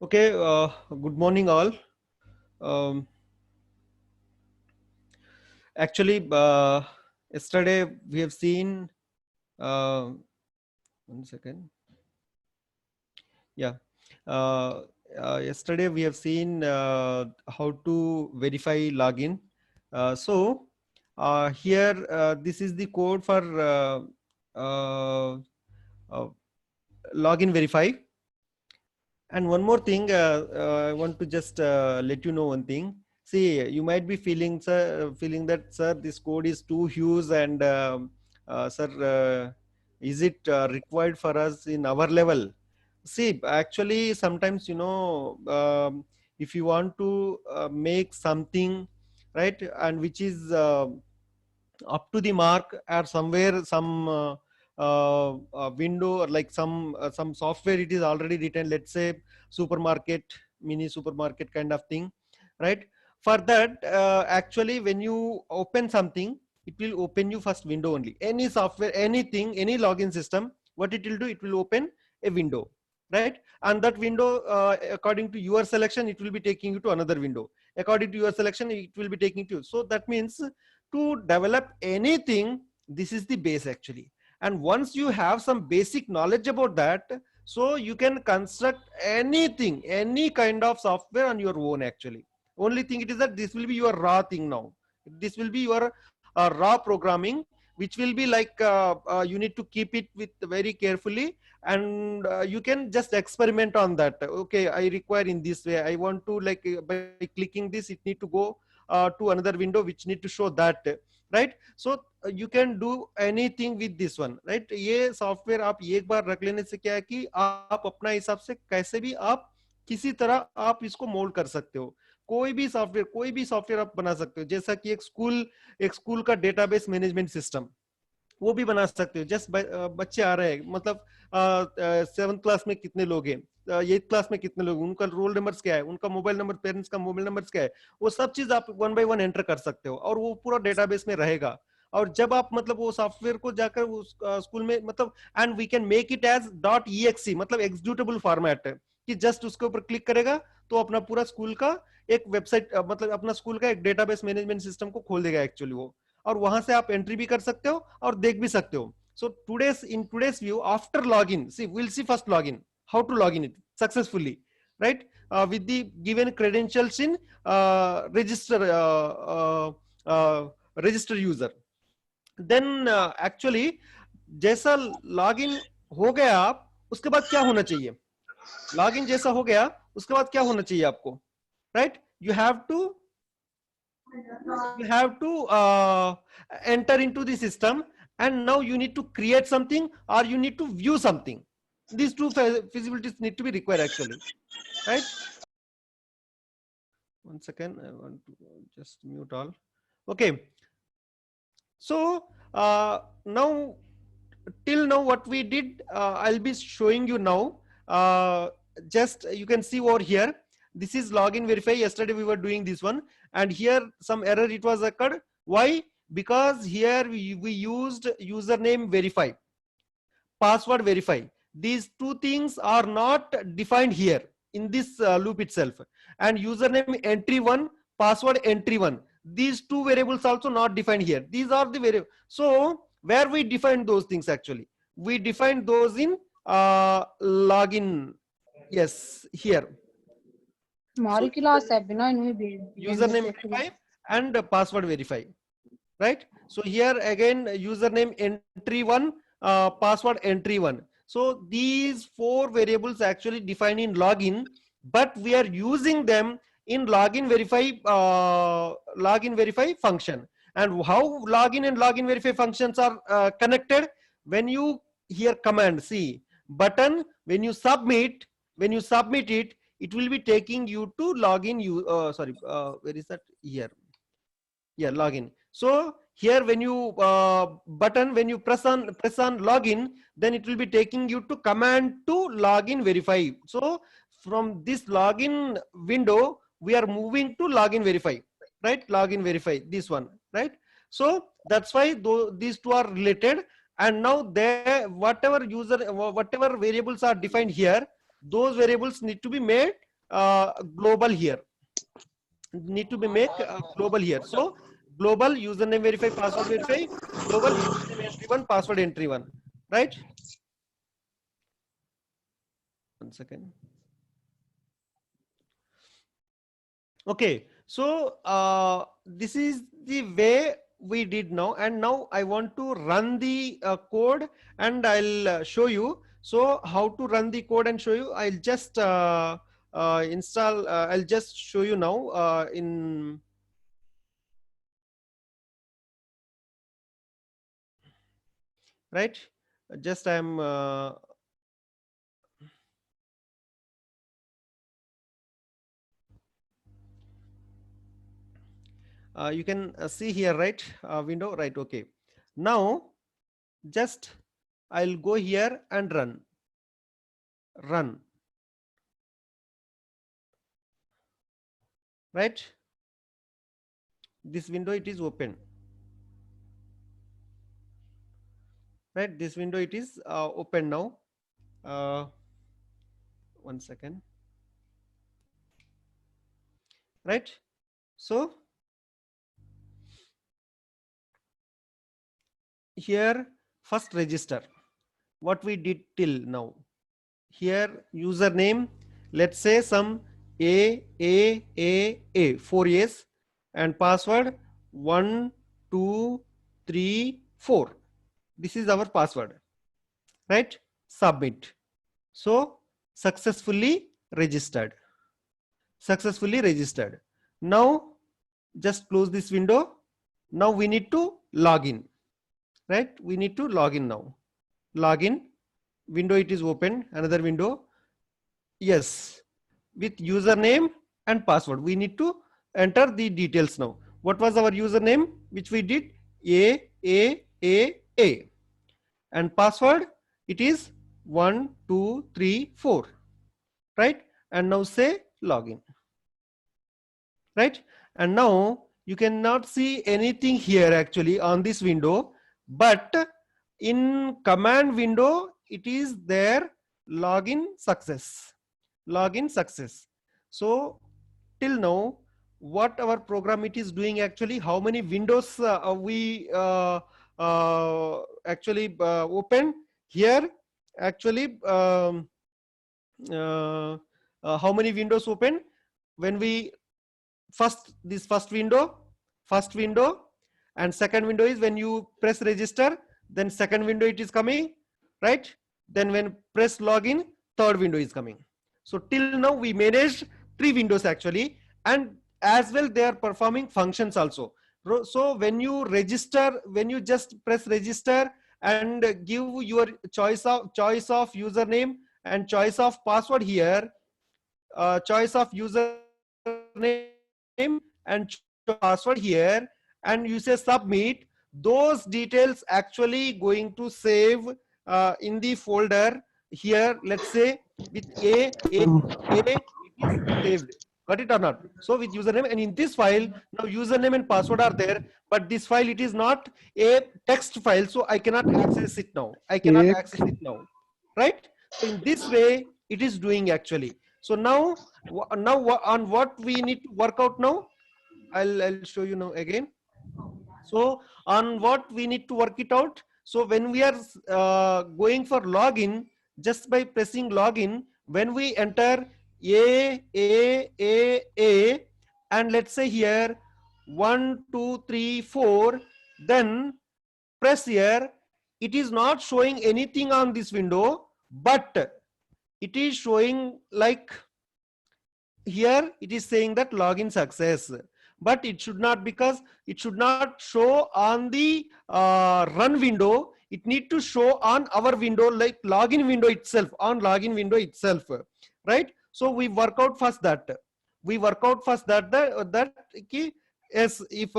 Okay, good morning all. Um, actually, yesterday we have seen, uh, one second, yeah. Uh, Yesterday we have seen how to verify login. Here, this is the code for uh, uh, login verify. And one more thing, I want to just let you know one thing. See, you might be feeling, sir, feeling that, sir, this code is too huge, and sir, is it required for us in our level? See, actually, sometimes if you want to make something right, and which is up to the mark, or somewhere some window, or like some software it is already written, let's say supermarket, mini supermarket kind of thing, right? For that, actually when you open something, it will open you first window only. Any software, anything, any login system, what it will do, it will open a window, right? And that window, according to your selection, it will be taking you to another window. According to your selection, it will be taking to you. So that means, to develop anything, this is the base actually. And once you have some basic knowledge about that, so you can construct anything, any kind of software on your own actually. Only thing it is that this will be your raw thing now. This will be your raw programming, which will be like, you need to keep it with very carefully. And you can just experiment on that. Okay, I require in this way, I want to, like, by clicking this, it need to go to another window which need to show that, right? So you can do anything with this one, right? ये software आप एक बार रख लेने से क्या है कि आप अपना हिसाब से कैसे भी आप किसी तरह आप इसको मोल्ड कर सकते हो. कोई भी सॉफ्टवेयर आप बना सकते हो. जैसा कि एक स्कूल का डेटाबेस मैनेजमेंट सिस्टम, वो भी बना सकते हो. जस्ट बच्चे आ रहे हैं, मतलब 7th क्लास में कितने लोग हैं, 8th क्लास में कितने लोग, उनका रोल नंबर क्या है, उनका मोबाइल नंबर, पेरेंट्स का मोबाइल नंबर क्या है, वो सब चीज आप वन बाय वन एंटर कर सकते हो, और वो पूरा डेटाबेस में रहेगा. और जब आप, मतलब वो सॉफ्टवेयर को जाकर उस स्कूल में, मतलब, and we can make it as .exe, मतलब एग्जीक्यूटेबल फॉर्मेट है, कि जस्ट उसके ऊपर क्लिक करेगा तो अपना पूरा स्कूल का एक वेबसाइट, मतलब अपना स्कूल का एक डेटाबेस मैनेजमेंट सिस्टम को खोल देगा एक्चुअली वो. और वहां से आप एंट्री भी कर सकते हो और देख भी सकते हो. So today's view, after login, see, we'll see first login, how to login it successfully, right? With the given credentials in register user. Then actually, जैसा login हो गया आप, उसके बाद क्या होना चाहिए? login जैसा हो गया, उसके बाद क्या होना चाहिए आपको, right? You have to enter into the system, and now you need to create something or you need to view something. These two feasibilities need to be required actually, right? One second, I want to just mute all. Okay, so now, till now what we did, I'll be showing you now. Just you can see over here, this is login verify. Yesterday we were doing this one, and here some error it was occurred. Why? Because here we used username verify, password verify. These two things are not defined here in this loop itself. And username entry one, password entry one, these two variables also not defined here. These are the variables. So where we define those things, actually we define those in login. Yes, here. So username verify and password verify, right? So here again, username entry one, password entry one. So these four variables actually defined in login, but we are using them in login verify function. And how login and login verify functions are connected? When you hear command, see button, when you submit it, it will be taking you to login. Where is that? Here. Yeah, login. So here, when you when you press on login, then it will be taking you to command to login verify. So from this login window, we are moving to login verify, right? Login verify, this one, right? So that's why these two are related. And now whatever variables are defined here, those variables need to be made global here. Need to be make global here. So global username verify, password verify, global username entry one, password entry one, right? 1 second. Okay, so this is the way we did now, and now I want to run the code, and I'll show you. So how to run the code and show you, I'll just install, I'll just show you now in right. Just I'm you can see here, right? Window, right? Okay. Now just I'll go here and run, right? This window, it is open, right? This window, it is open now. 1 second, right? So here first register what we did till now. Here username, let's say some a 4 years, and password 1 2 3 4. This is our password, right? Submit. So successfully registered, successfully registered. Now just close this window. Now we need to log in, right? We need to log in now. Login window, it is open, another window. Yes, with username and password we need to enter the details now. What was our username which we did? A, and password it is 1 2 3 4, right? And now say login, right? And now you cannot see anything here actually on this window, but in command window it is there, login success, login success. So till now what our program it is doing actually, how many windows we actually open here actually, how many windows open when we this first window, and second window is when you press register, then second window it is coming, right? Then when press login, third window is coming. So till now we managed 3 windows actually, and as well they are performing functions also. So when you register, when you just press register and give your choice of username and choice of password here, choice of username and password here, and you say submit, those details actually going to save in the folder here. Let's say with a it is saved. Got it or not? So with username, and in this file now username and password are there, but this file it is not a text file, so I cannot access it now. I cannot access it now, right? So in this way it is doing actually. So now on what we need to work out now, I'll show you now again. So on what we need to work it out. So when we are going for login, just by pressing login, when we enter a, and let's say here 1 2 3 4, then press here, it is not showing anything on this window, but it is showing like here it is saying that login success, but it should not, because it should not show on the run window. It need to show on our window, like login window itself, on login window itself, right? So we work out first that that okay, yes, if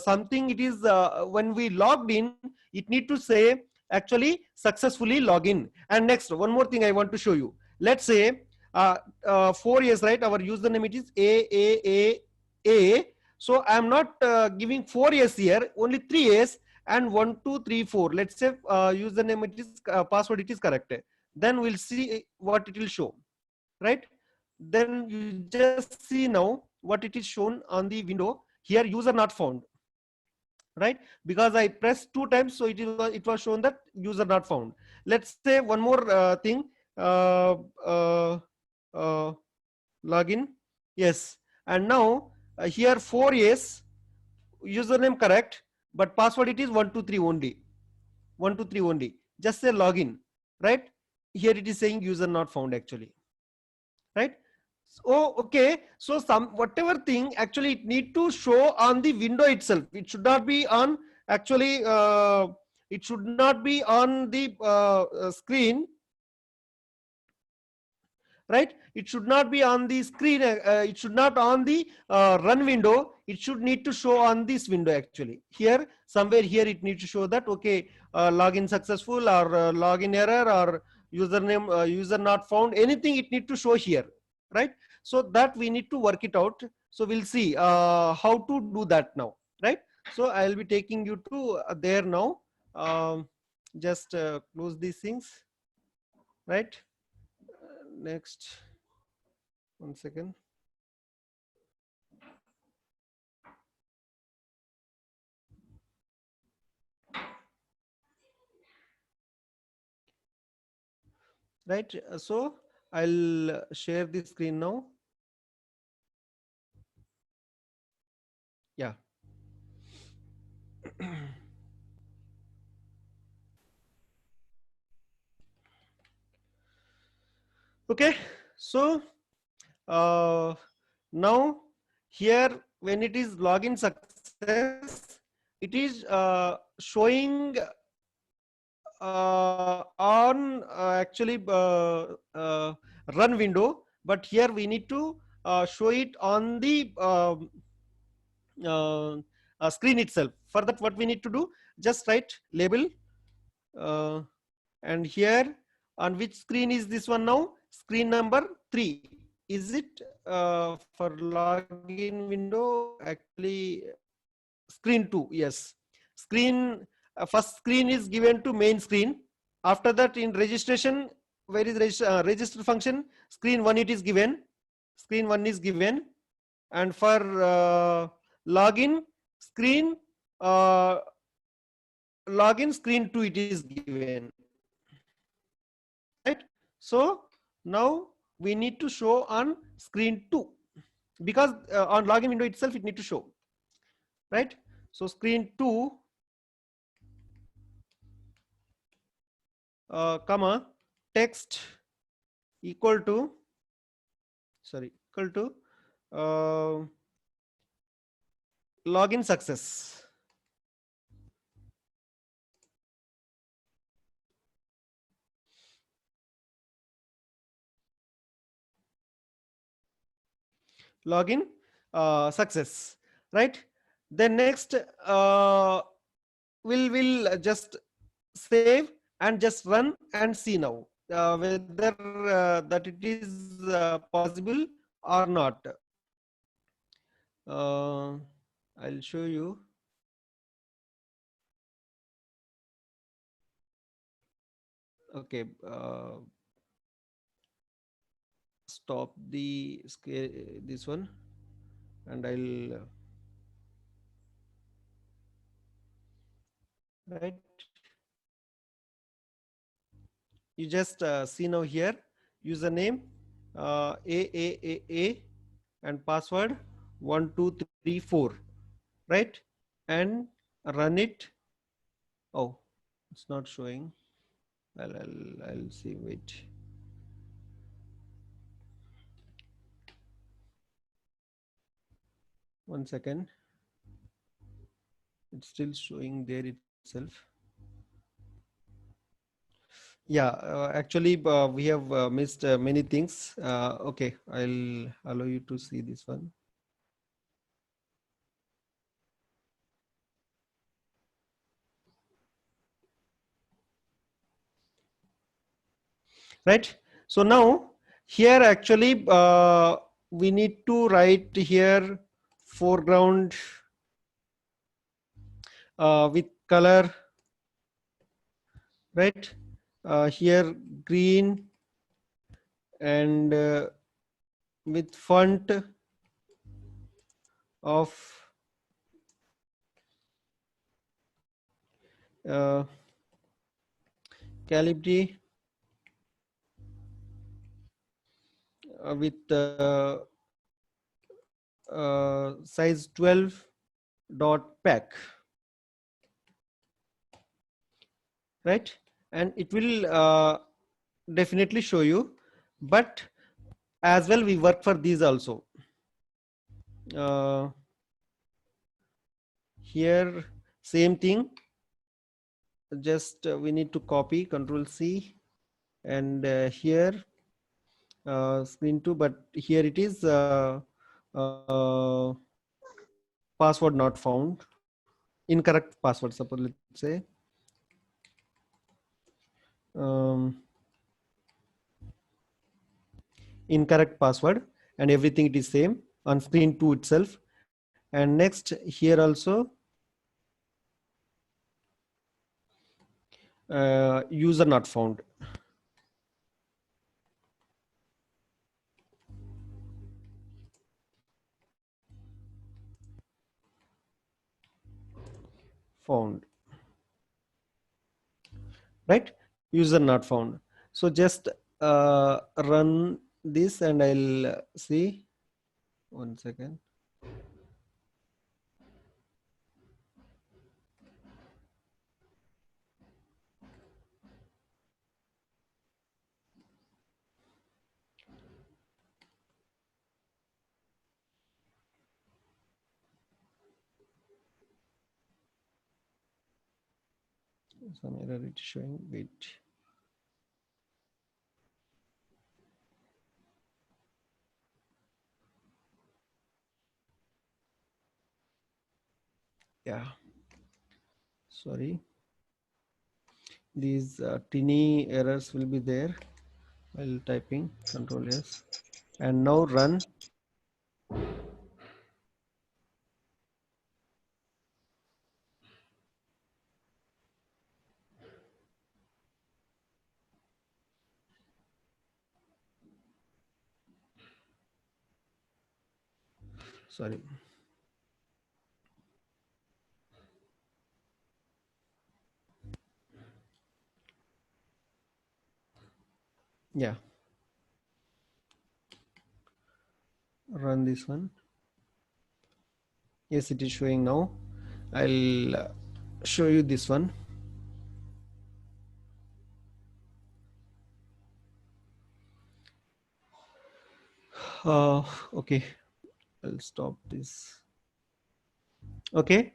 something it is when we logged in, it need to say actually successfully login. And next, one more thing I want to show you. Let's say 4 years, right? Our username it is a. So I am not giving 4 years here, only 3 years, and 1 2 3 4. Let's say username it is password it is correct. Then we'll see what it will show, right? then you just see now what it is shown on the window here, user not found, right? Because I pressed 2 times, so it was shown that user not found. Let's say one more thing, uh, uh, uh, login, yes, and now here 4 yes, username correct, but password it is 123 only, 123 only. Just say login, right? Here it is saying user not found actually, right? Oh, okay. So some whatever thing actually it need to show on the window itself. It should not be on actually. It should not be on the screen, right? It should not be on the screen. It should not on the run window. It should need to show on this window actually. Here somewhere here it needs to show that okay, login successful or login error or username user not found. Anything it need to show here, right? So that we need to work it out. So we'll see how to do that now, right? So I'll be taking you to there now. Just close these things, right? Next, one second. Right, so I'll share the screen now. Yeah. Okay, so now here when it is login success, it is showing on actually run window, but here we need to show it on the uh, screen itself. For that, what we need to do, just write label, and here on which screen is this one now? Screen number 3. Is it for login window? Actually, screen 2. Yes, screen first screen is given to main screen. After that, in registration, where is register function? Screen 1 it is given. Screen 1 is given, and for login screen uh, login screen 2 it is given, right? So now we need to show on screen 2 because on login window itself it need to show, right? So screen 2 comma text equal to uh, login success. Login success, right? Then next we'll just save and just run and see now whether that it is possible or not. I'll show you. Okay, stop the this one, and I'll right. You just see now here username a and password 1234, right? And run it. Oh, it's not showing. I'll see. Wait. One second. It's still showing there itself. Yeah, actually, we have missed many things. Okay, I'll allow you to see this one. Right. So now here actually we need to write here foreground with color, right? Here green and with font of Calibri with size 12 dot pack, right? And it will definitely show you, but as well we work for these also. Here same thing, just we need to copy, Control C, and here screen 2, but here it is password not found, incorrect password, suppose let's say incorrect password, and everything it is same on screen 2 itself. And next here also user not found. Found, right? User not found. So just run this and I'll see. One second. Some error it is showing. Wait. Yeah. Sorry. These tiny errors will be there while typing. Control S. And now run. Sorry. Yeah. Run this one. Yes, it is showing now. I'll show you this one. Okay, I'll stop this. Okay,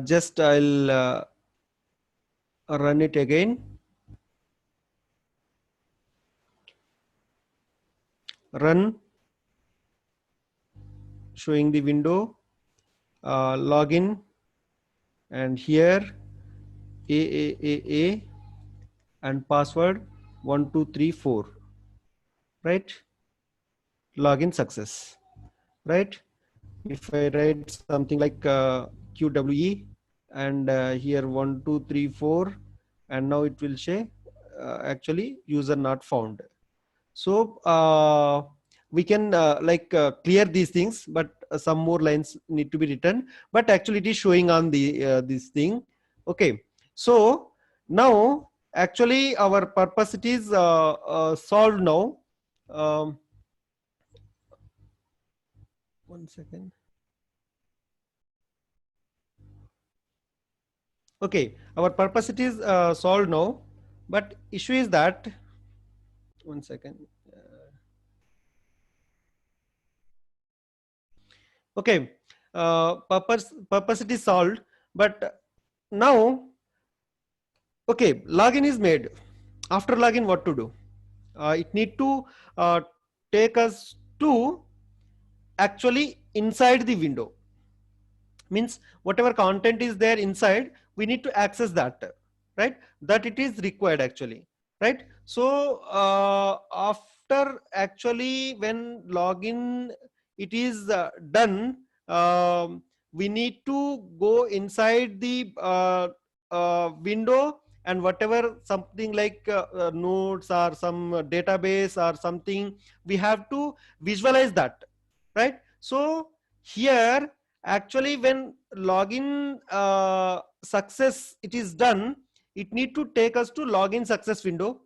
just I'll run it again. Run, showing the window, login, and here AAAA and password 1234, right? Login success, right? If I write something like QWE and here 1234, and now it will say actually user not found. So we can clear these things, but some more lines need to be written, but actually it is showing on the this thing. Okay, so now actually our purpose it is solved now. um, One second. Okay, our purpose it is solved now, but issue is that, one second. Okay, purpose it is solved, but now, okay, login is made. After login, what to do? It need to take us to actually inside the window. Means whatever content is there inside, we need to access that, right? That it is required actually, right? So after actually when login it is done, we need to go inside the window and whatever something like nodes or some database or something, we have to visualize that, right? So here actually when login success it is done, it need to take us to login success window,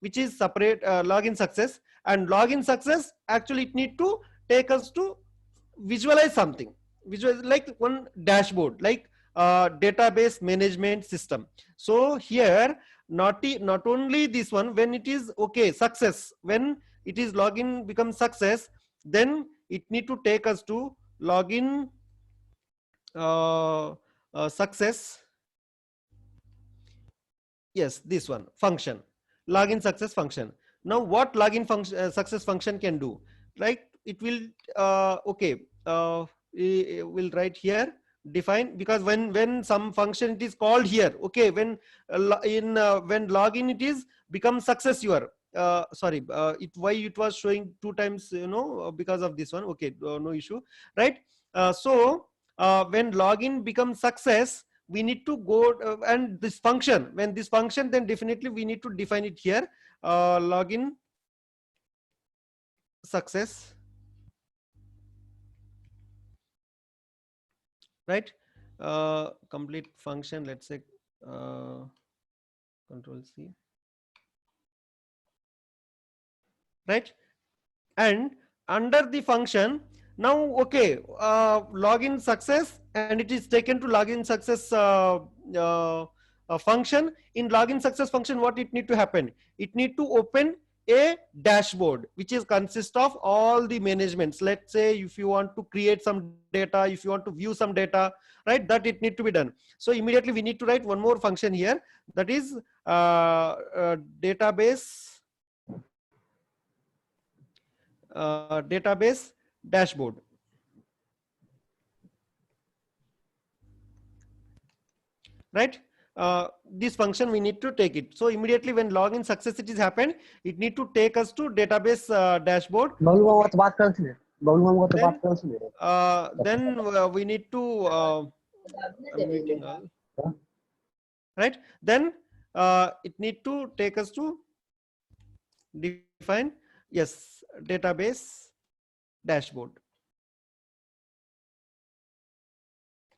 which is separate login success, and login success actually it need to take us to visualize something, visualize like one dashboard, like database management system. So here not only this one, when it is okay success, when it is login becomes success, then it need to take us to login success. Yes, this one function, login success function. Now what login function success function can do, right? It will okay we will write here define, because when some function it is called here, okay, when when login it is become success your sorry it why it was showing two times, you know, because of this one, okay, no issue, right? So when login becomes success, we need to go and this function, when this function, then definitely we need to define it here, login success, right? Complete function, let's say control C, right? And under the function, now okay, login success, and it is taken to login success uh, function. In login success function, what it need to happen, it need to open a dashboard which is consist of all the managements. Let's say if you want to create some data, if you want to view some data, right, that it need to be done. So immediately we need to write one more function here, that is database database dashboard, right? This function we need to take it. So immediately when login success it is happened, it need to take us to database dashboard. Bablu मामा को तो बात कर सुने बबलू मामा को तो बात Then कर सुने we need to unmuting all, right? Then it need to take us to define, yes, database dashboard.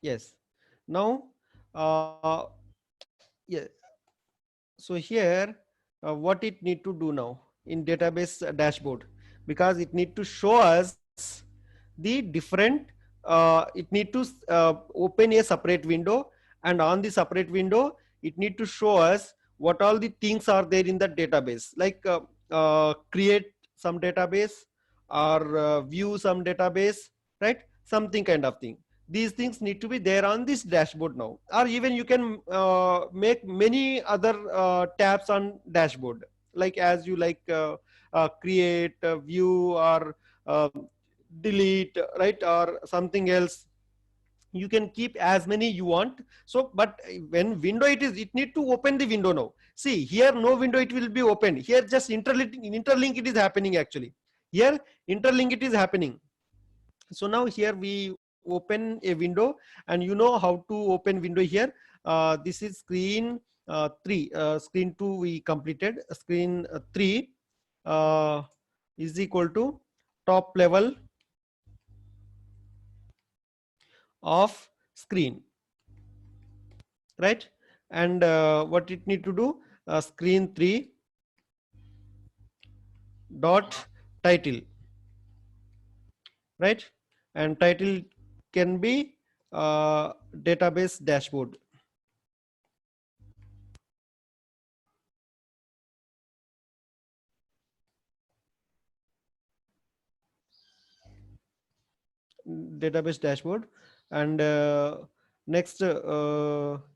Yes. Now yeah, so here what it need to do now in database dashboard, because it need to show us the different it need to open a separate window, and on the separate window it need to show us what all the things are there in the database, like create some database or view some database, right? Something kind of thing. These things need to be there on this dashboard now, or even you can make many other tabs on dashboard, like as you like create view or delete, right, or something else. You can keep as many you want. So but when window it need to open the window now. See here no window it will be opened, here just interlink it is happening actually, here interlink it is happening. So now here we open a window, and you know how to open window here. This is screen 3, screen 2 we completed, screen 3 is equal to top level of screen, right? And what it need to do, screen 3 dot title, right? And title can be database dashboard. Database dashboard. And next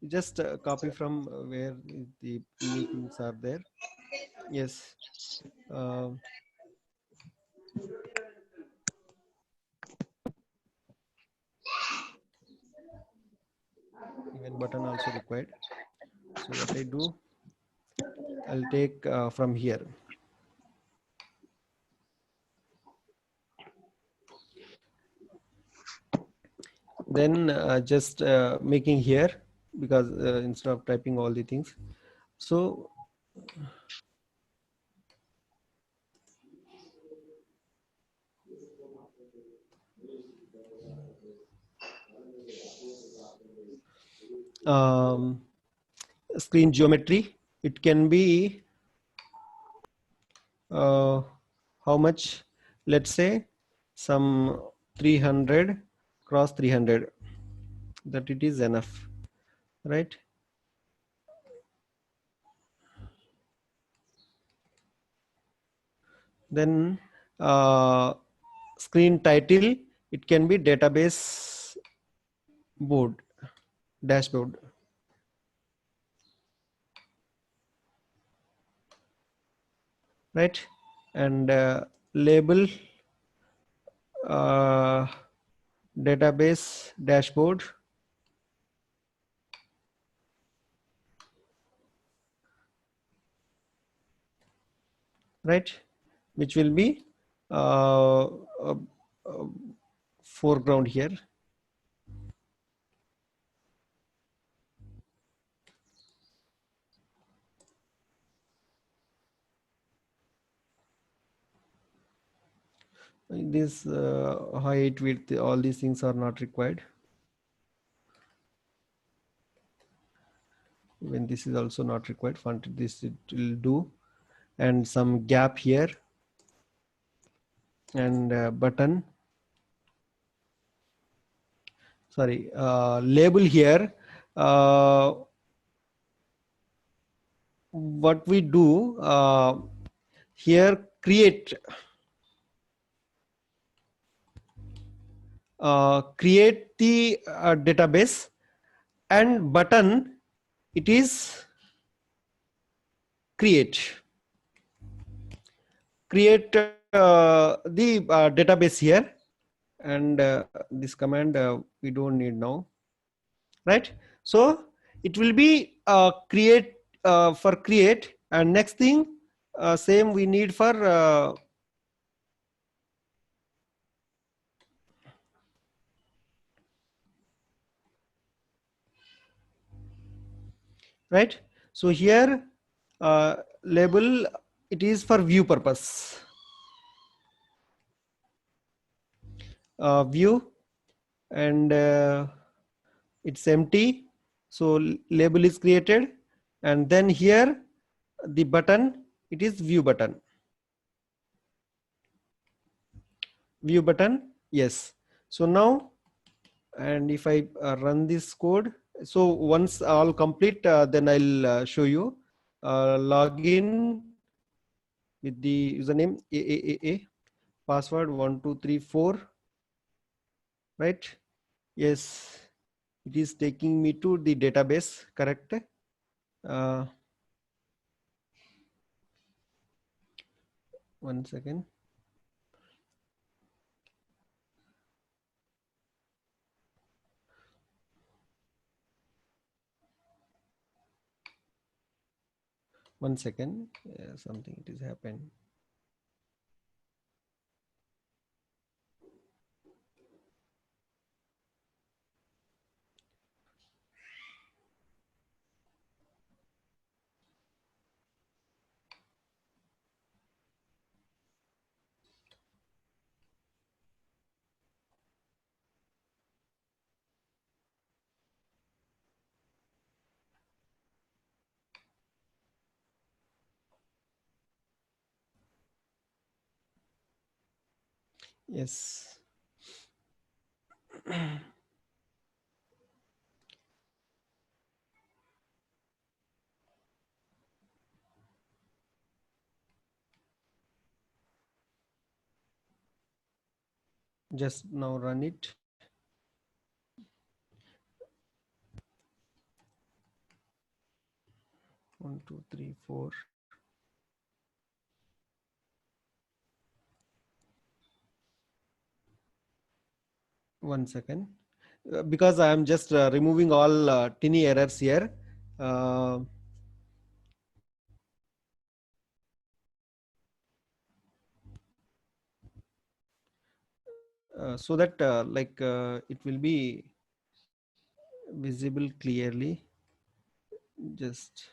just copy from where the meetings are there. Yes. Even button also required. So what I do, I'll take from here. Then just making here, because instead of typing all the things, So um, screen geometry, it can be how much? Let's say some 300 cross 300, that it is enough, right? Then screen title, it can be database board, dashboard, right? And label, uh, database dashboard, right? Which will be uh, uh, uh, foreground here. This height, width, all these things are not required. When this is also not required, font, this it will do. And some gap here, and button, sorry, label here. What we do here, create the database, and button, it is create the database here. And this command we don't need now, right? So it will be create, for create. And next thing, same we need for right. So here label, it is for view purpose, view, and it's empty, so label is created. And then here the button, it is view button, yes. So now, and if I run this code, so once all complete, then I'll show you. Login with the username AAAA, password 1234, right? Yes, it is taking me to the database, correct? uh, 1 second. Something it is happened. Yes. Just now run it. One, two, three, four. 1 second. Because I am just removing all tiny errors here. Uh, so that it will be visible clearly. Just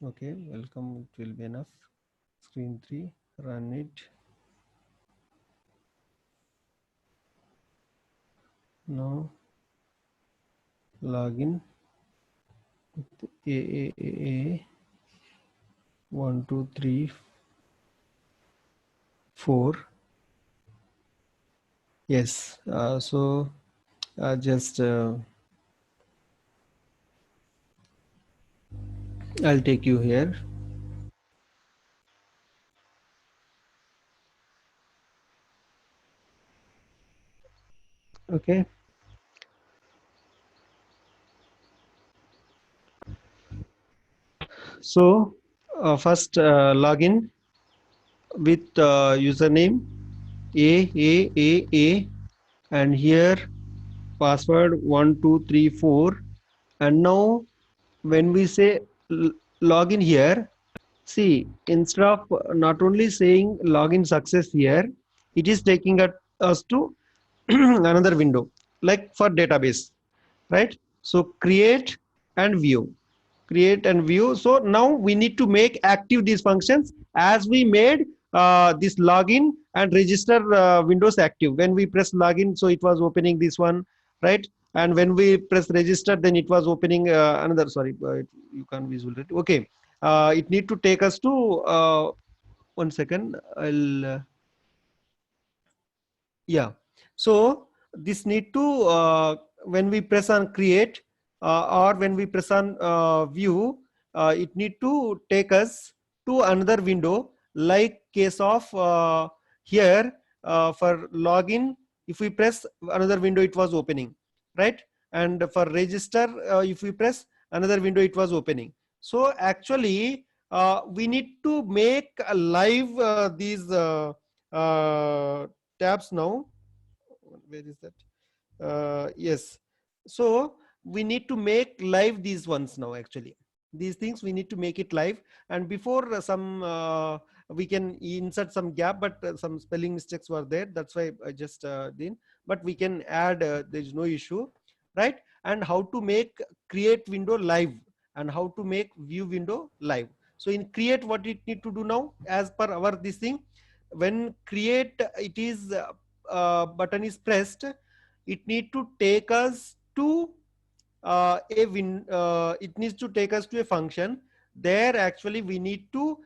Okay, welcome. It will be enough. Screen 3, run it. Now login with AAA 1 2 3 4. Yes. So just I'll take you here. Okay. So first login with username A, and here password 1234. And now when we say login here, see, instead of not only saying login success here, it is taking us to another window like for database, right? So create and view. So now we need to make active these functions as we made this login and register windows active. When we press login, so it was opening this one, right? And when we press register, then it was opening another. Sorry, you can't visualize it. Okay, it need to take us to 1 second. I'll yeah. So this need to when we press on create or when we press on view, it need to take us to another window, like case of here for login. If we press another window, it was opening, right? And for register, if we press another window, it was opening. So actually we need to make a live these tabs now. Where is that? Yes. So we need to make live these ones now. Actually, these things we need to make it live. And before some we can insert some gap, but some spelling mistakes were there. That's why I just didn't. But we can add. There's no issue, right? And how to make create window live and how to make view window live. So in create, what it need to do now, as per our this thing, when create it is button is pressed, it need to take us to it needs to take us to a function. There actually we need to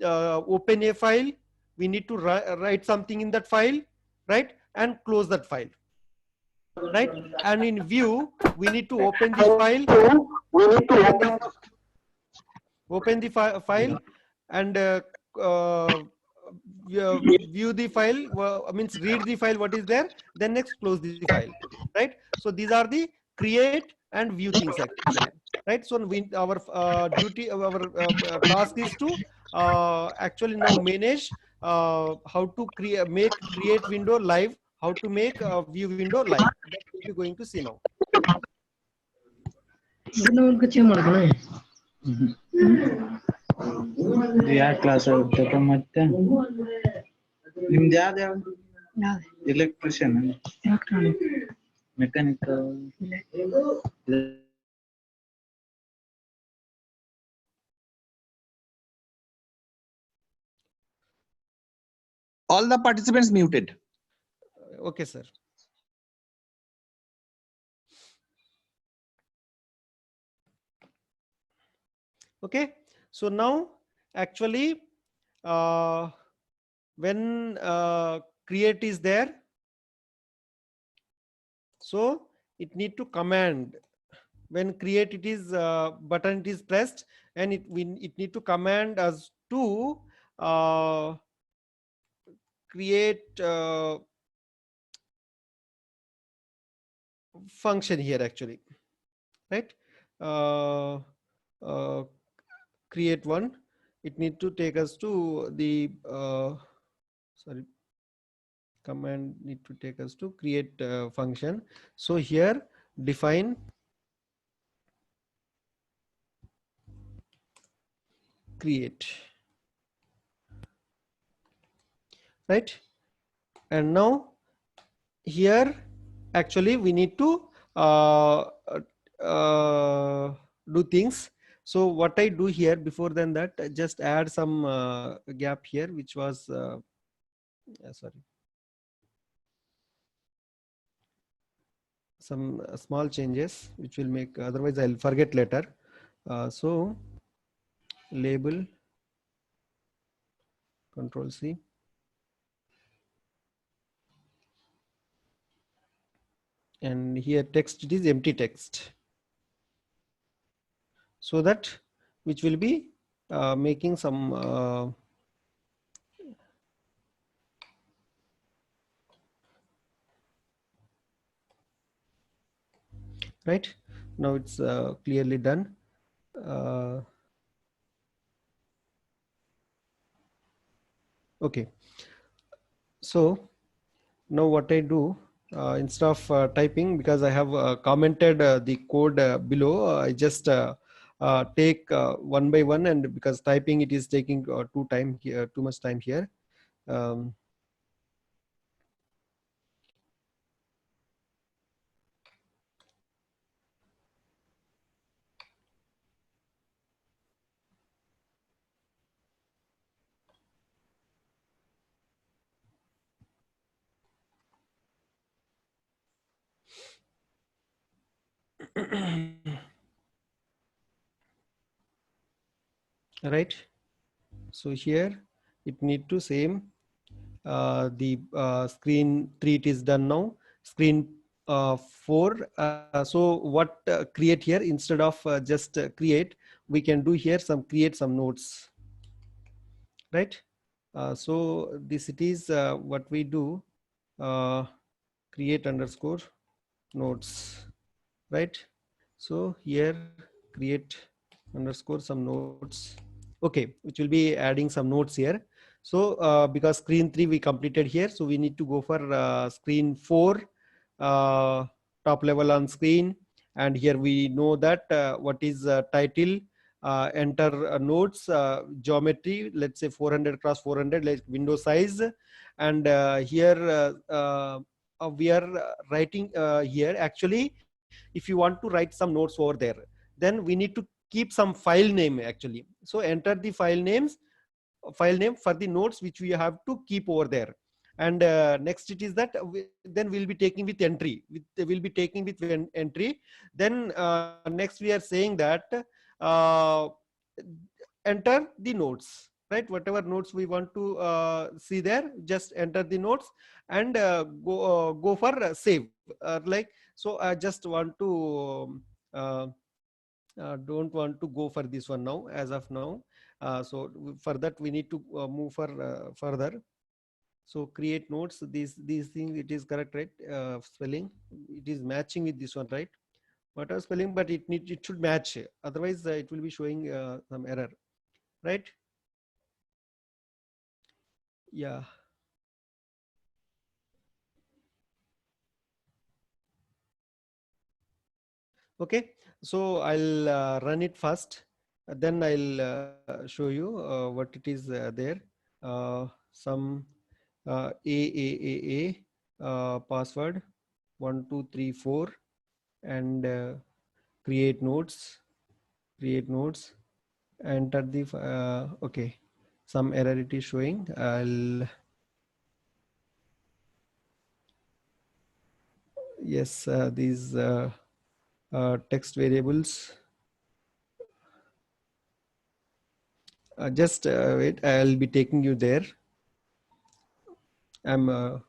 open a file, we need to write something in that file, right? And close that file, right? And in view we need to open this file, open the file, and view the file, means read the file what is there, then next close the file, right? So these are the create and view things actually, right? So our duty, our task is to actually now manage how to create window live, how to make view window live. That we'll be going to see now. ಯಾವ class ಆಗುತ್ತೆ ಮತ್ತೆ ನಿಮ್ದು ಯಾವ್ದು ಯಾವ್ದು electrician mechanical All the participants muted. Okay, sir. Okay, so now actually when create is there, so it need to command. When create it is button it is pressed, and it need to command us to create function here actually, right? Create one, it need to take us to the sorry, command need to take us to create function. So here define create, right? And now here actually we need to do things. So what I do here before then that just add some gap here, which was sorry, some small changes which will make, otherwise I'll forget later. So label, Control C, and here text, it is empty text, so that which will be making some right. Now it's clearly done. Okay, so now what I do, instead of typing, because I have commented the code below, I just take one by one, and because typing it is taking too much time here. Um, right. So here it need to same the screen 3, it is done now. Screen 4. So what create here, instead of just create, we can do here some create some notes, right? So this it is what we do, create underscore notes, right? So here create underscore some notes. Okay, which will be adding some notes here. So because screen 3 we completed here, so we need to go for screen 4, top level on screen. And here we know that what is title, enter notes, geometry, let's say 400 cross 400, like window size. And here we are writing here, actually if you want to write some notes over there, then we need to keep some file name actually. So enter the file name for the notes which we have to keep over there. And next it is that then we'll be taking with entry, we'll be taking with entry. Then next we are saying that uh, enter the notes, right? Whatever notes we want to see there, just enter the notes and go for save. Like, so I just want to don't want to go for this one now as of now. So for that we need to move for further. So create notes, these things, it is correct, right? Spelling, it is matching with this one, right? Whatever spelling, but it should match, otherwise it will be showing some error, right? Yeah. Okay, so I'll run it first, then I'll show you what it is there. Some password 1234, and create notes, enter the okay, some error it is showing. I'll, yes, these text variables, just wait, I'll be taking you there. I'm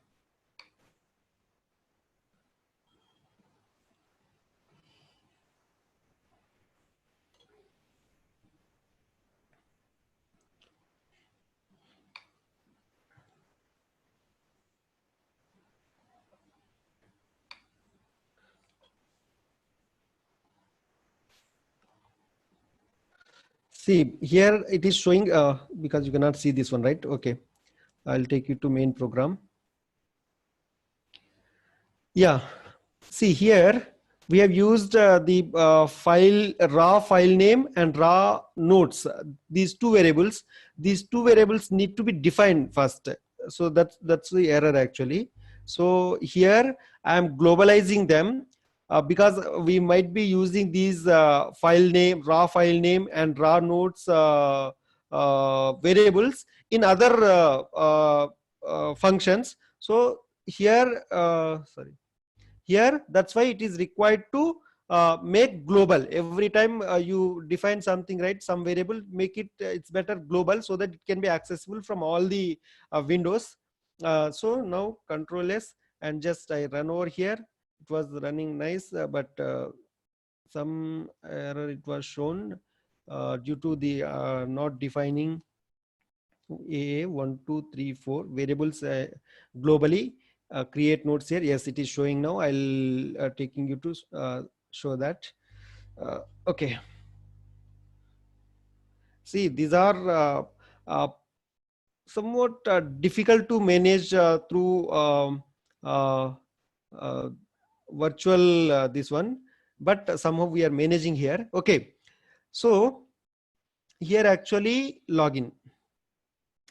see here it is showing because you cannot see this one, right? Okay, I'll take you to main program. Yeah, see here we have used the raw file name and raw notes. These two variables need to be defined first. So that's the error actually. So here I am globalizing them. because we might be using these file name, raw file name and raw nodes variables in other functions. So here, here that's why it is required to make global. Every time you define something, right, some variable, make it it's better global, so that it can be accessible from all the windows. So now Control S, and just I run over here. It was running nice, but some error it was shown due to the not defining a 1 2 3 4 variables globally. Create nodes here. Yes, it is showing now. I'll taking you to show that. Okay. See, these are uh, somewhat difficult to manage through uh, virtual this one, but somehow we are managing here. Okay. So here actually login.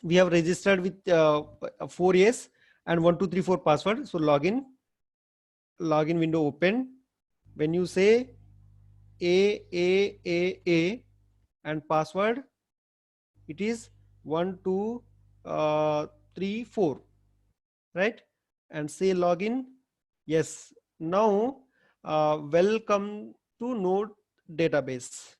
We have registered with 4 A's and 1234 password. So login window open. When you say a and password, it is 1234, right? And say login. Yes. Now welcome to node database.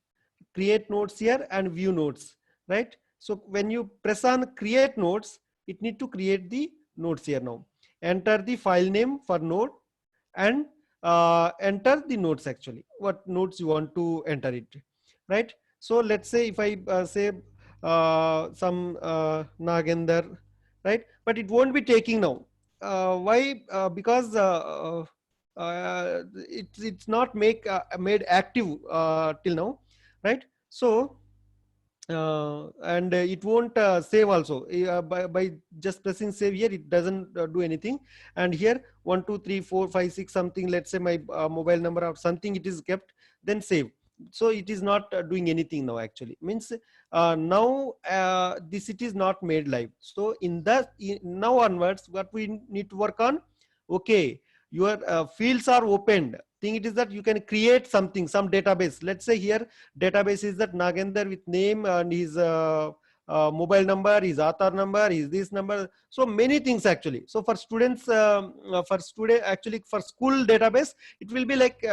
Create nodes here and view nodes, right? So when you press on create nodes, it need to create the nodes here. Now enter the file name for node and enter the nodes, actually what nodes you want to enter it, right? So let's say if I say some Nagendar, right, but it won't be taking now. Why? Because it's not made active till now, right? So and it won't save also by just pressing save here. It doesn't do anything. And here 1 2 3 4 5 6 something, let's say my mobile number or something, it is kept, then save. So it is not doing anything now, actually means now this it is not made live. So now onwards, what we need to work on, okay, your fields are opened. Thing it is that you can create something, some database. Let's say here database is that Nagendar with name and his mobile number, his Aadhaar number, his this number. So many things actually. So for students, actually for school database, it will be like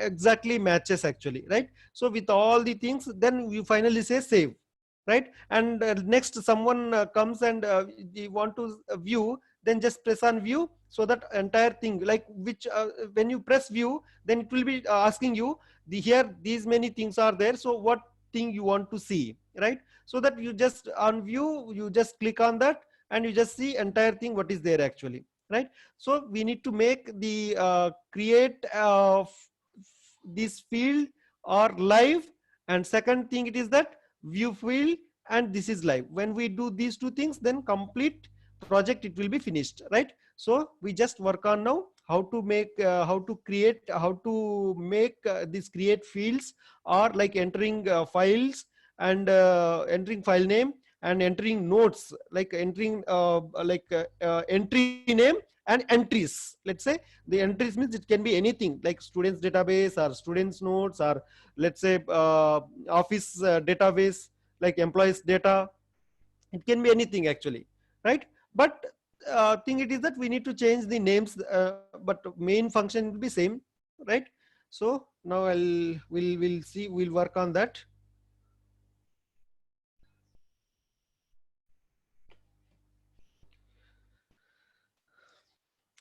exactly matches actually, right? So with all the things, then you finally say save, right? And next someone comes and they want to view, then just press on view, so that entire thing, like which when you press view, then it will be asking you here these many things are there, so what thing you want to see, right? So that you just on view, you just click on that and you just see entire thing what is there actually, right? So we need to make the create this field or live, and second thing it is that view field, and this is live. When we do these two things, then complete project it will be finished, right? So we just work on now how to make how to create, how to make these create fields, or like entering files and entering file name and entering notes, like entering entry name and entries. Let's say the entries means it can be anything, like students database or students notes, or let's say office database, like employees data. It can be anything actually, right? But thing it is that we need to change the names, but main function will be same, right? So now we'll see, we'll work on that.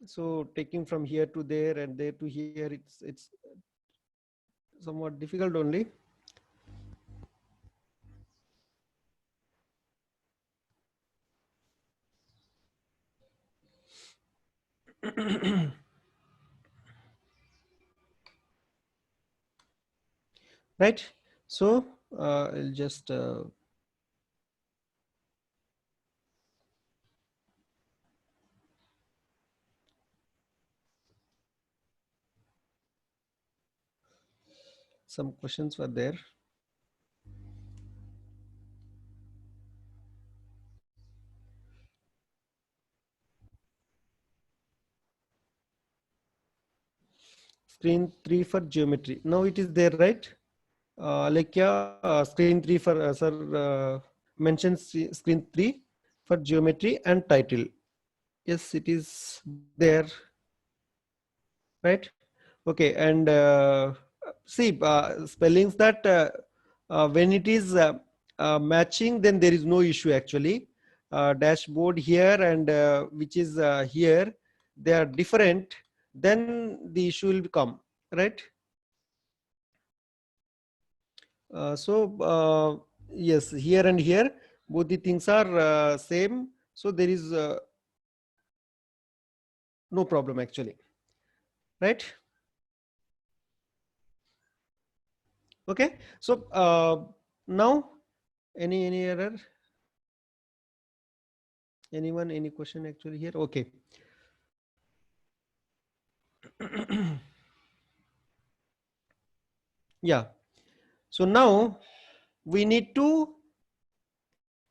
So taking from here to there and there to here, it's somewhat difficult only. Right? So I'll just some questions were there. screen 3 for geometry. Now it is there, right? Like screen 3 for sir mentions screen 3 for geometry and title. Yes, it is there, right? Okay, and see spellings that when it is matching, then there is no issue actually. Dashboard here and which is here, they are different, then the issue will come, right? Yes, here and here both the things are same, so there is no problem actually, right? Okay, so now any error, anyone, any question actually here? Okay. Yeah, so now we need to,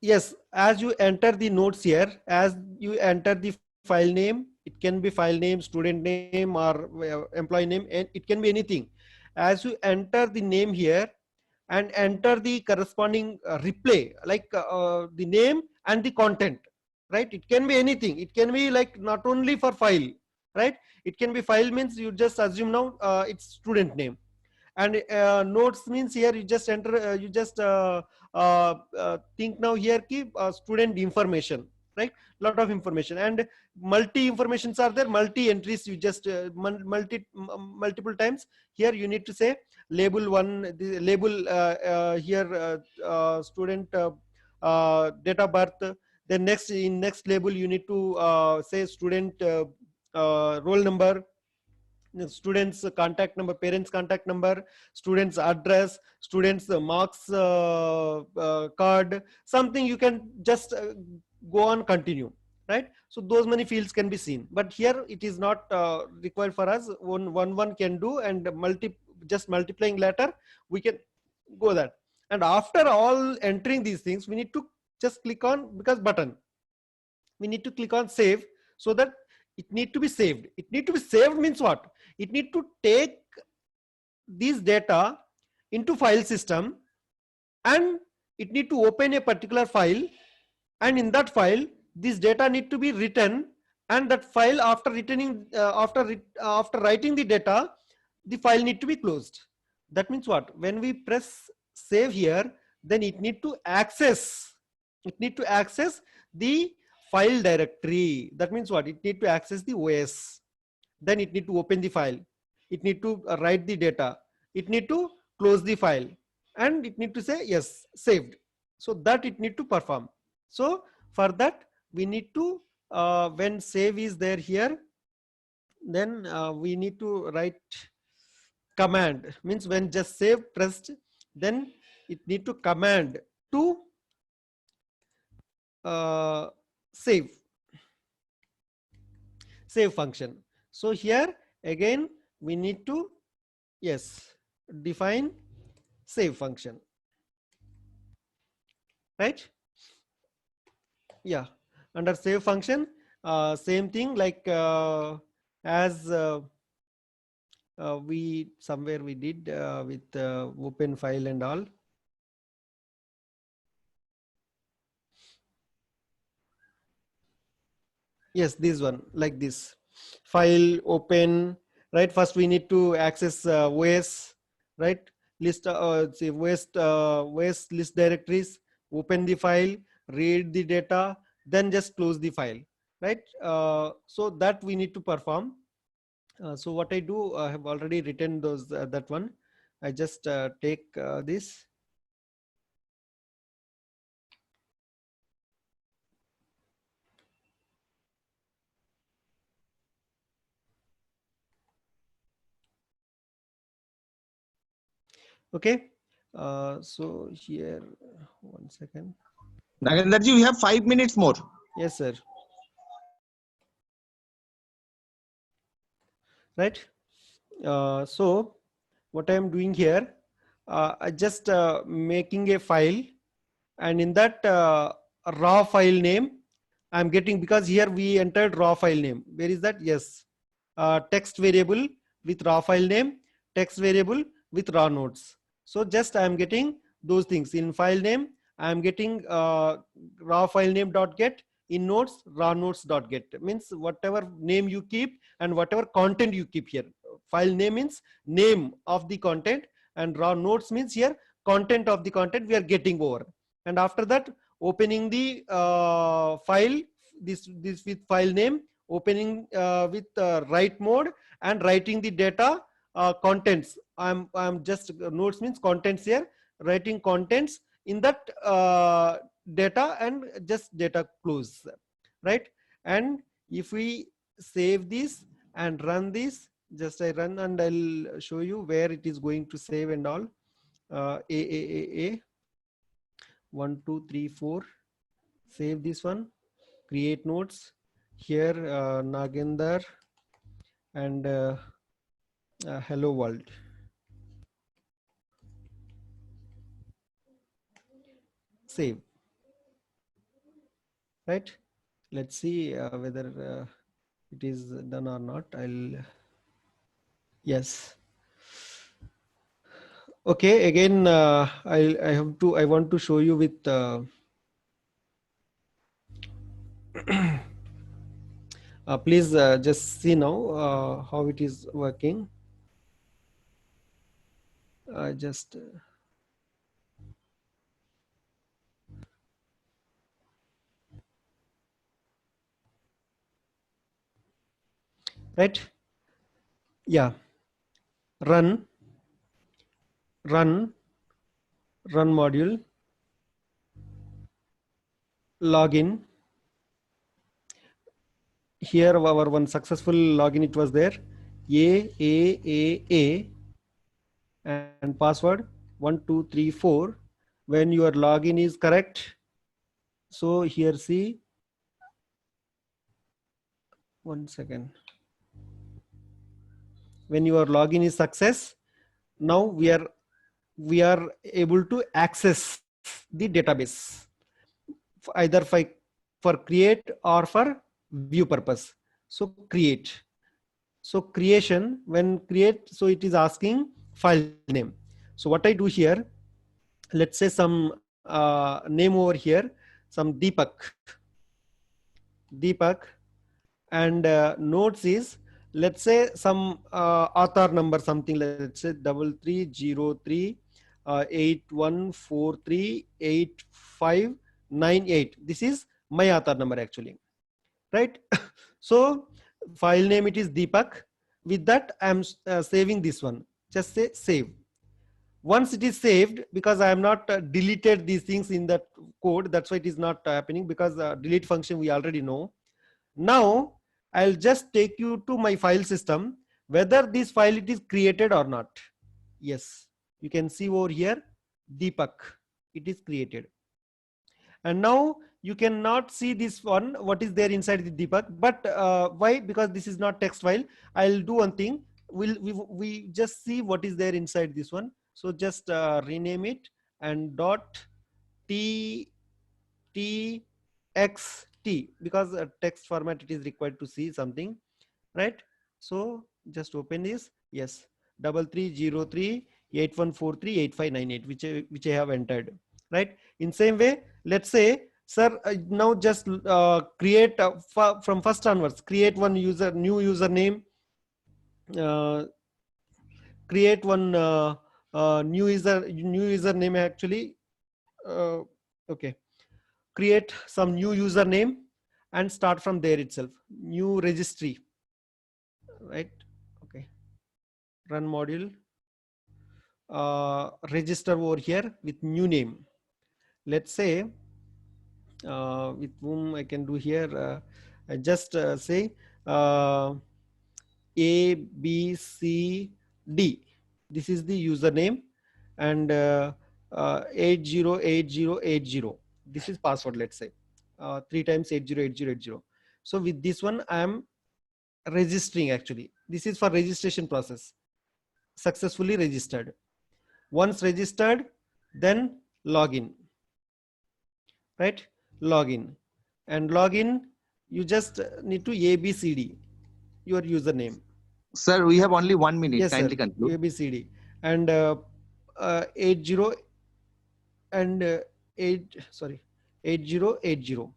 yes, as you enter the notes here, as you enter the file name, it can be file name, student name, or employee name, and it can be anything. As you enter the name here and enter the corresponding replay, like the name and the content, right? It can be anything. It can be like not only for file, right? It can be file means you just assume now it's student name, and notes means here you just enter, you just think now here keep student information, right? Lot of information, and multi informations are there, multi entries, you just multiple times. Here you need to say label one, the label here student date of birth. Then next, in next label you need to say student roll number, students contact number, parents contact number, students address, students marks card, something you can just go on continue, right? So those many fields can be seen, but here it is not required for us. One can do, and just multiplying letter we can go that. And after all entering these things, we need to just click on, because button, we need to click on save, so that it need to be saved. It need to be saved means what? It need to take these data into file system, and it need to open a particular file, and in that file this data need to be written, and that file, after returning after writing the data, the file need to be closed. That means what? When we press save here, then it need to access the file directory. That means what? It need to access the OS, then it need to open the file, it need to write the data, it need to close the file, and it need to say yes, saved. So that it need to perform. So for that we need to when save is there here, then we need to write command, means when just save pressed, then it need to command to save function. So here again we need to, yes, define save function, right? Yeah, under save function, same thing, like as we somewhere we did with open file and all. Yes, this one, like this, file open, right? First we need to access OS, right? List say OS list directories, open the file, read the data, then just close the file, right? So that we need to perform. So what I do, I have already written those that one. I just take this. Okay, so here, 1 second. Nagendraji, we have 5 minutes more. Yes, sir. Right. So what I am doing here, I just making a file, and in that raw file name I am getting, because here we entered raw file name. Where is that? Yes, text variable with raw file name, text variable with raw nodes. So just I am getting those things. In file name, I am getting raw file name dot get. In nodes, raw nodes dot get. Means whatever name you keep and whatever content you keep here. File name means name of the content, and raw nodes means here content of the content we are getting over. And after that, opening the file, this with file name, opening with write mode, and writing the data contents. I'm just nodes means contents here, writing contents in that data, and just data close, right? And if we save this and run this, just I run and I'll show you where it is going to save and all. A 1 2 3 4, save this one, create nodes here, Nagendar and hello world. Save, right? Let's see whether it is done or not. Yes. Okay, again I want to show you with please just see now how it is working. Just right, yeah, run module, login. Here our one successful login, it was there, A and password 1 2 3 4. When your login is correct, so here see, one second, when your login is success, now we are able to access the database, either for create or for view purpose. So create, so creation, when create, so it is asking file name. So what I do here, let's say some name over here, some Deepak, and nodes is, let's say some author number, something, let's say 3303 81438598. This is my author number actually, right? So file name, it is Deepak. With that, I'm saving this one. Just say save. Once it is saved, because I am not deleted these things in that code, that's why it is not happening, because delete function we already know. Now I'll just take you to my file system, whether this file it is created or not. Yes, you can see over here, Deepak, it is created. And now you cannot see this one, what is there inside the Deepak, but why? Because this is not text file. I'll do one thing, we just see what is there inside this one. So just rename it and dot txt, because text format it is required to see something, right? So just open this. Yes, 330381438598, which I have entered, right? In same way, let's say, sir, now just create from first onwards, create one user, new username, create one new username actually. Okay, create some new username and start from there itself, new registry, right? Okay, run module, register over here with new name. Let's say with whom I can do here, I just say A B C D. This is the username, and 808080. This is password. Let's say 3 times 808080. So with this one, I am registering actually. This is for registration process. Successfully registered. Once registered, then login. Right? Login. And login, you just need to ABCD your username. Sir, we have only 1 minute. Yes, Kindly sir. conclude. ABCD and 80 and 8080,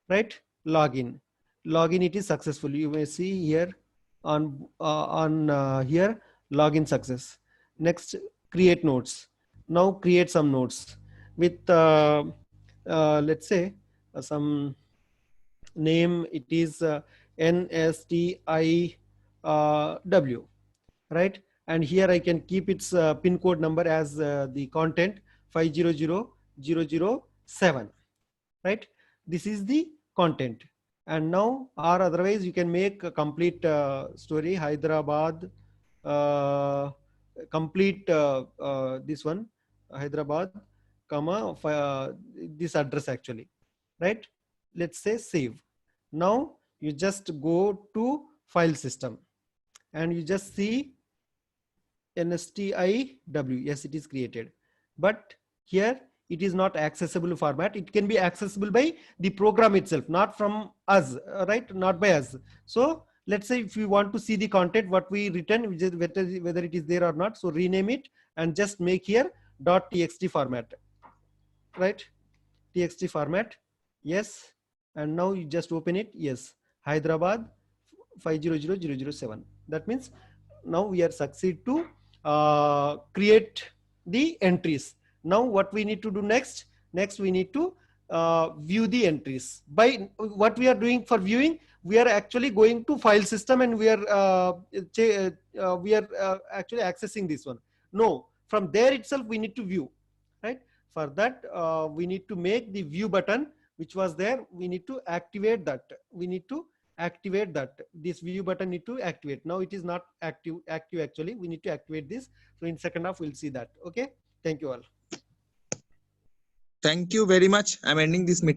right? Login it is successful. You may see here on here login success. Next, create notes. Now create some notes with let's say some name. It is NSTIW, right? And here I can keep its pin code number as the content 500007, right? This is the content. And now, or otherwise you can make a complete story Hyderabad, complete this one Hyderabad, comma this address actually, right? Let's say save. Now you just go to file system and you just see NSTIW. Yes, it is created, but here it is not accessible format. It can be accessible by the program itself, not from us, right? Not by us. So let's say if you want to see the content what we written, which is whether it is there or not, so rename it and just make here .txt format, right? TXT format, yes. And now you just open it. Yes, Hyderabad 500007. That means now we are succeed to create the entries. Now what we need to do next? Next we need to view the entries. By what we are doing for viewing, we are actually going to file system and we are actually accessing this one. No, from there itself we need to view, right? For that we need to make the view button which was there. We need to activate that. We need to activate that. This view button need to activate. Now it is not active actually. We need to activate this. So in second half we'll see that. Okay. Thank you all. Thank you very much. I'm ending this meeting.